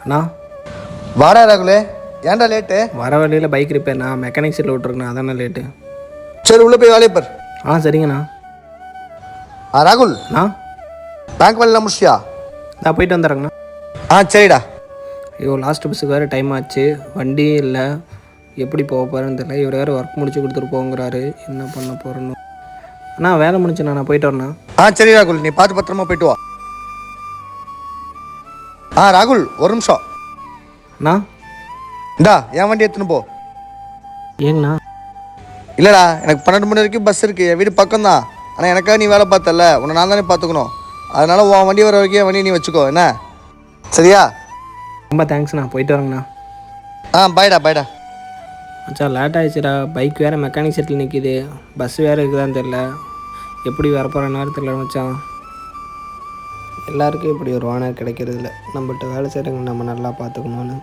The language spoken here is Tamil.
அண்ணா வாடா ராகுலே, ஏன்டா லேட்டு? வர வழியில் பைக் ரிப்பேர்ண்ணா, மெக்கானிக் சீட்டில் விட்ருக்குண்ணா, அதானே லேட்டு. சரி உள்ளே போய் வேலையை பார். சரிங்கண்ணா. ராகுல், அண்ணா பேங்க் வேலையெல்லாம் முடிச்சியா? நான் போயிட்டு வந்துடுறேங்கண்ணா. சரிடா. ஐயோ, லாஸ்ட் பஸ்ஸுக்கு வேறு டைம் ஆச்சு, வண்டியும் இல்லை, எப்படி போக போகிறேன்னு தெரியல. இவர் வேறு ஒர்க் முடிச்சு கொடுத்துட்டு போங்கிறாரு, என்ன பண்ண போகிறேன்னு. அண்ணா வேலை முடிச்சுண்ணா, நான் போயிட்டு வரேண்ணா. சரி ராகுல், நீ பார்த்து பத்திரமா போயிட்டு வா. ராகுல் ஒரு நிமிஷம். அண்ணா இந்தா என் வண்டி எடுத்துன்னு போ. ஏங்கண்ணா? இல்லைடா, எனக்கு 12 மணி வரைக்கும் பஸ் இருக்குது, என் வீடு பக்கம் தான். ஆனால் எனக்காக நீ வேலை பார்த்தல, உன்னை நான் தானே பார்த்துக்கணும். அதனால் உன் வண்டி வர வரைக்கும் என் வண்டியை நீ வச்சுக்கோ, என்ன சரியா? ரொம்ப தேங்க்ஸ்ண்ணா, போயிட்டு வரேங்கண்ணா. பாய்டா பாய்டா. மச்சான் லேட் ஆகிடுச்சுடா, பைக் வேறு மெக்கானிக் செட்டில் நிற்கிது, பஸ் வேறு இருக்குதான்னு தெரில, எப்படி வரப்போகிற நேரம் தெரியல மச்சான். எல்லாருக்கும் இப்படி ஒரு ஓனர் கிடைக்கிறதில்ல, நம்மள்கிட்ட வேலை செய்கிறவங்க நம்ம நல்லா பார்த்துக்கணுன்னு.